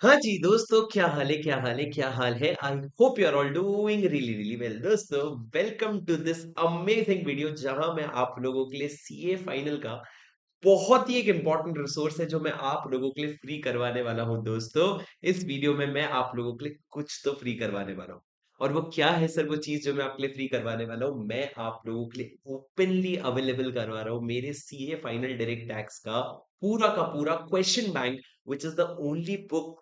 हाँ जी, दोस्तों क्या हाल है, क्या हाल है, क्या हाल है? I hope you are all doing really really well. दोस्तों, welcome to this amazing video जहां मैं आप लोगों के लिए सीए फाइनल का बहुत ही एक इम्पोर्टेंट रिसोर्स है जो मैं आप लोगों के लिए फ्री करवाने वाला हूं। दोस्तों, इस वीडियो में मैं आप लोगों के लिए कुछ तो फ्री करवाने वाला हूं। और वो क्या है सर, वो चीज जो मैं आपके लिए फ्री करवाने वाला हूं? मैं आप लोगों के लिए ओपनली अवेलेबल करवा रहा हूं मेरे सीए फाइनल डायरेक्ट टैक्स का पूरा question bank, which is the only book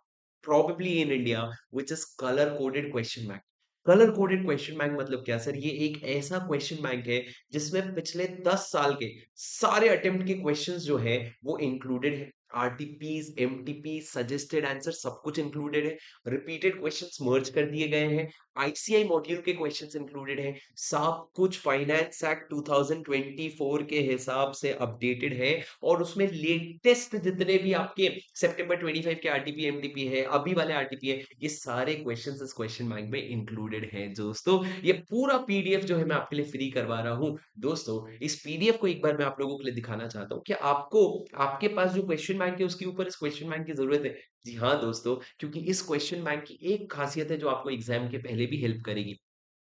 probably in India which is color coded question bank। Colour coded question bank मतलब क्या सर? ये एक ऐसा क्वेश्चन बैंक है जिसमें पिछले 10 साल के सारे अटेम्प्ट के क्वेश्चंस जो है वो इंक्लूडेड है। आरटीपीज, एमटीपी, सजेस्टेड आंसर सब कुछ इंक्लूडेड है। रिपीटेड क्वेश्चंस मर्ज कर दिए गए हैं। आईसीआई मॉड्यूल के क्वेश्चंस इंक्लूडेड हैं। सब कुछ फाइनेंस एक्ट 2024 के हिसाब से अपडेटेड है। और उसमें लेटेस्ट जितने भी आपके सितंबर 25 के आरटीपी, एमटीपी है, अभी वाले आरटीपी है, ये सारे क्वेश्चंस इस क्वेश्चन बैंक में इंक्लूडेड हैं। दोस्तों, ये पूरा पीडीएफ जो है मैं आपके लिए फ्री करवा रहा हूं। दोस्तों, इस पीडीएफ को एक बार मैं आप लोगों के लिए दिखाना चाहता हूं कि आपको आपके पास जो क्वेश्चन बैंक है उसके ऊपर इस क्वेश्चन बैंक की जरूरत है। जी हाँ दोस्तों, क्योंकि इस क्वेश्चन बैंक की एक खासियत है जो आपको एग्जाम के पहले भी हेल्प करेगी।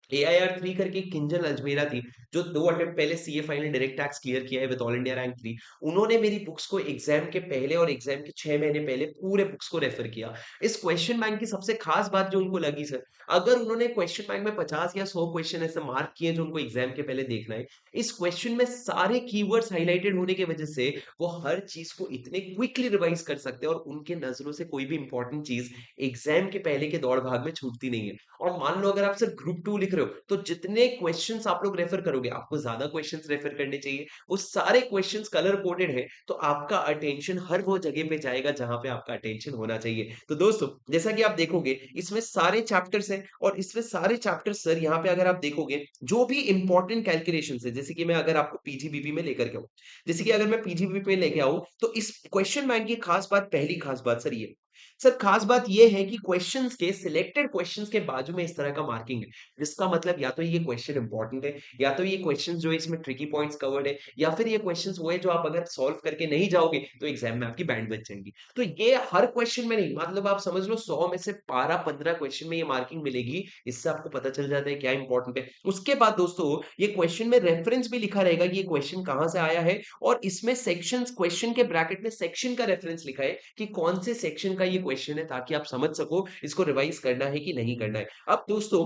एआईआर 3 करके एक किंजल अजमेरा थी, जो 2 अटेम्प्ट पहले CA final direct tax clear किया है विद ऑल इंडिया रैंक 3। उन्होंने मेरी बुक्स को एग्जाम के पहले और एग्जाम के 6 महीने पहले पूरे बुक्स को रेफर किया। इस क्वेश्चन बैंक की सबसे खास बात जो उनको लगी सर, अगर उन्होंने क्वेश्चन बैंक में 50 या 100 क्वेश्चन ऐसे मार्क किए जो उनको एग्जाम के पहले देखना है, इस क्वेश्चन में सारे कीवर्ड्स हाइलाइटेड होने की वजह से वो हर चीज को इतने क्विकली रिवाइज कर सकते हैं और उनके नजरों से कोई भी इंपॉर्टेंट चीज एग्जाम के पहले के दौड़ भाग में छूटती नहीं है। और मान लो अगर आप सिर्फ ग्रुप टू लिख रहे हो तो जितने क्वेश्चंस आप लोग रेफर करोगे, आपको ज्यादा क्वेश्चंस रेफर करने चाहिए। वो सारे क्वेश्चंस कलर कोडेड है, तो आपका अटेंशन हर वो जगह पे जाएगा जहां पे आपका अटेंशन होना चाहिए। तो दोस्तों, जैसा कि आप देखोगे इसमें सारे चैप्टर्स हैं और इसमें सारे चैप्टर्स सर यहाँ पे अगर आप देखोगे जो भी इंपॉर्टेंट कैलकुलेशन है, जैसे कि मैं अगर आपको पीजीबीपी में लेकर के आऊं, जैसे कि अगर मैं पीजीबीपी में लेके आऊं तो इस क्वेश्चन बैंक की खास बात, पहली खास बात सर ये, सर खास बात ये है कि क्वेश्चंस के सिलेक्टेड क्वेश्चंस के बाजू में इस तरह का मार्किंग है, जिसका मतलब या तो ये क्वेश्चन इंपॉर्टेंट है, या तो ये क्वेश्चंस जो है इसमें ट्रिकी पॉइंट्स कवर्ड है, या फिर ये क्वेश्चंस वो है जो आप अगर सॉल्व करके नहीं जाओगे तो एग्जाम में आपकी बैंड बच जाएंगी। तो ये हर क्वेश्चन में नहीं, मतलब आप समझ लो 100 में से 12-15 क्वेश्चन में ये मार्किंग मिलेगी। इससे आपको पता चल जाता है क्या इंपॉर्टेंट है। उसके बाद दोस्तों, ये क्वेश्चन में रेफरेंस भी लिखा रहेगा कि ये क्वेश्चन कहां से आया है, और इसमें सेक्शंस, क्वेश्चन के ब्रैकेट में सेक्शन का रेफरेंस लिखा है कि कौन से सेक्शन का ये क्वेश्चन है, ताकि आप समझ सको इसको रिवाइज करना है कि नहीं करना है। अब दोस्तों,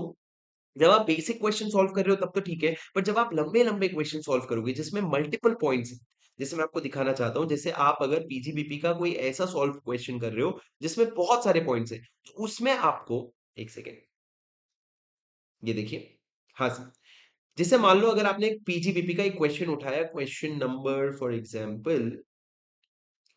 जब आप बेसिक क्वेश्चन सॉल्व कर रहे हो तब तो ठीक है, पर जब आप लंबे-लंबे क्वेश्चन सॉल्व करोगे जिसमें मल्टीपल पॉइंट्स हैं, जैसे मैं आपको दिखाना चाहता हूँ, जैसे आप अगर पीजीबीपी का कोई ऐसा सॉल्व क्वेश्चन कर रहे हो जिसमें बहुत सारे पॉइंट्स हैं, तो उसमें आपको, एक सेकंड, ये देखिए। हाँ सर, जैसे मान लो अगर आपने एक पीजीबीपी का एक क्वेश्चन उठाया, question number for example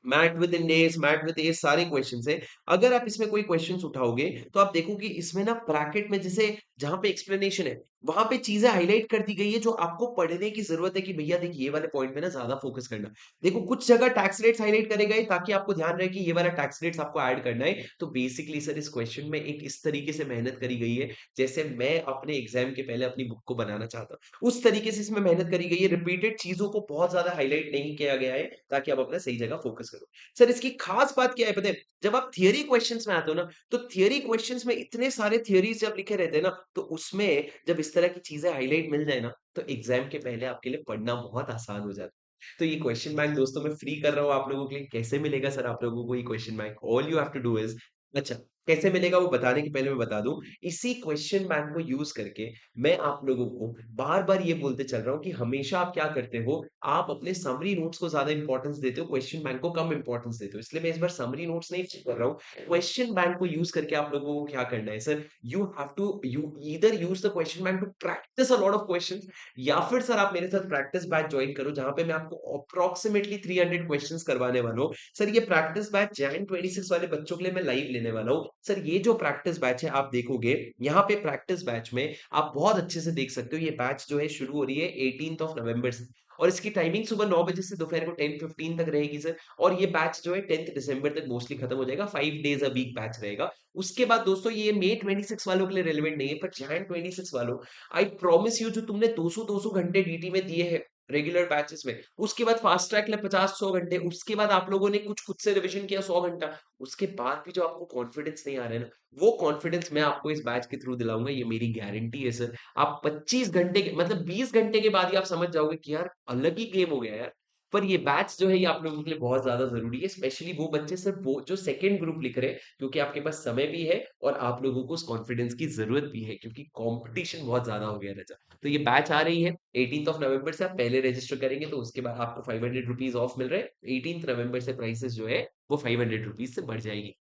mat with indexes, mat with age, सारे क्वेश्चंस है। अगर आप इसमें कोई क्वेश्चंस उठाओगे तो आप देखोगे इसमें ना ब्रैकेट में, जैसे जहां पे एक्सप्लेनेशन है वहां पे चीजें हाईलाइट कर दी गई है जो आपको पढ़ने की जरूरत है कि भैया देखिए ये वाले पॉइंट पे ना ज्यादा फोकस करना। देखो कुछ जगह टैक्स रेट्स हाईलाइट करे गए ताकि आपको ध्यान रहे कि ये वाला टैक्स रेट्स आपको ऐड करना है। तो बेसिकली सर, इस क्वेश्चन में एक इस तरीके से मेहनत करी गई है जैसे मैं अपने एग्जाम के पहले अपनी बुक को बनाना चाहता हूँ, उस तरीके से इसमें मेहनत करी गई है। रिपीटेड चीजों को बहुत ज्यादा हाईलाइट नहीं किया गया है ताकि आप अपना सही जगह फोकस करो। सर इसकी खास बात क्या है पता है? जब आप थियरी क्वेश्चंस में आते हो ना, तो थियरी क्वेश्चंस में इतने सारे थियरीज जब लिखे रहते हैं ना, तो उसमें जब इस तरह की चीजें हाईलाइट मिल जाए ना, तो एग्जाम के पहले आपके लिए पढ़ना बहुत आसान हो जाता है। तो ये क्वेश्चन बैंक दोस्तों मैं फ्री कर रहा हूँ आप लोगों के लिए। कैसे मिलेगा सर आप लोगों को ये question bank? All you have to do is, अच्छा, कैसे मिलेगा वो बताने के पहले मैं बता दूं, इसी क्वेश्चन बैंक को यूज करके मैं आप लोगों को बार बार ये बोलते चल रहा हूँ कि हमेशा आप क्या करते हो, आप अपने समरी नोट्स को ज्यादा इंपॉर्टेंस देते हो, क्वेश्चन बैंक को कम इंपॉर्टेंस देते हो। इसलिए मैं इस बार समरी नोट्स नहीं कर रहा हूँ, क्वेश्चन बैंक को यूज करके आप लोगों को क्या करना है sir, you have to you either use the question bank to practise a lot of questions, या फिर सर आप मेरे साथ प्रैक्टिस बैच ज्वाइन करो जहां पे मैं आपको अप्रोक्सीमेटली 300 क्वेश्चंस करवाने वाला हूँ। सर ये प्रैक्टिस बैच जैन 26 वाले बच्चों के लिए मैं लाइव लेने वाला हूँ। सर ये जो प्रैक्टिस बैच है आप देखोगे, यहाँ पे प्रैक्टिस बैच में आप बहुत अच्छे से देख सकते हो, ये बैच जो है शुरू हो रही है 18th ऑफ नवंबर से, और इसकी टाइमिंग सुबह 9 बजे से दोपहर को 10:15 तक रहेगी सर। और ये बैच जो है 10th दिसंबर तक मोस्टली खत्म हो जाएगा, 5 डेज अ वीक बैच रहेगा। उसके बाद दोस्तों ये मई 26 वालों के लिए रेलेवेंट नहीं है, पर जैन 26 वालों, आई प्रॉमिस यू, जो तुमने 200-200 घंटे डीटी में दिए हैं रेगुलर बैचेस में। उसके बाद फास्ट ट्रैक लिए 50-100 घंटे, उसके बाद आप लोगों ने कुछ खुद से रिविज़न किया 100 घंटा, उसके बाद भी जो आपको कॉन्फिडेंस नहीं आ रहा है ना, वो कॉन्फिडेंस मैं आपको इस बैच के थ्रू दिलाऊँगा, ये मेरी गारंटी है सर। आप 25 घंटे के मतलब 20 घंटे के बाद ही आप समझ जाओगे कि यार अलग ही गेम हो गया यार। पर ये बैच जो है ये आप लोगों के लिए बहुत ज़्यादा ज़रूरी है, स्पेशली वो बच्चे सिर्फ वो जो सेकंड ग्रुप लिख रहे हैं, क्योंकि आपके पास समय भी है और आप लोगों को उस कॉन्फिडेंस की ज़रूरत भी है, क्योंकि कॉम्पिटिशन बहुत ज़्यादा हो गया है। तो ये बैच आ रही है 18th ऑफ नवंबर से। आप पहले रजिस्टर करेंगे तो उसके बाद आपको 500 रुपीज ऑफ मिल रहे हैं। 18th नवंबर से प्राइसेस जो है वो 500 रुपीज से बढ़ जाएगी।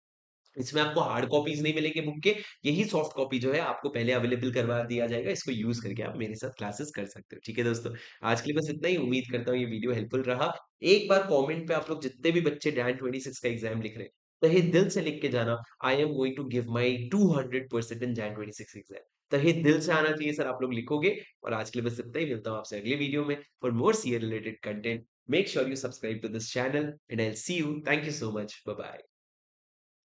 इसमें आपको हार्ड कॉपीज नहीं मिलेंगे बुक के, यही सॉफ्ट कॉपी जो है आपको पहले अवेलेबल करवा दिया जाएगा। इसको यूज करके आप मेरे साथ क्लासेस कर सकते हो। ठीक है दोस्तों, आज के लिए बस इतना ही। उम्मीद करता हूँ ये वीडियो हेल्पफुल रहा। एक बार कमेंट पे आप लोग जितने भी बच्चे जैन 26 का एग्जाम लिख रहे हैं, तहे दिल से लिख के जाना, I am going to give my 200% in Jan 26 exam. तहे दिल से आना चाहिए सर, आप लोग लिखोगे। और आज के लिए बस इतना ही, मिलता हूँ आपसे अगले वीडियो में for more CA related content. Make sure you subscribe to this channel and I see you. Thank you so much, bye bye.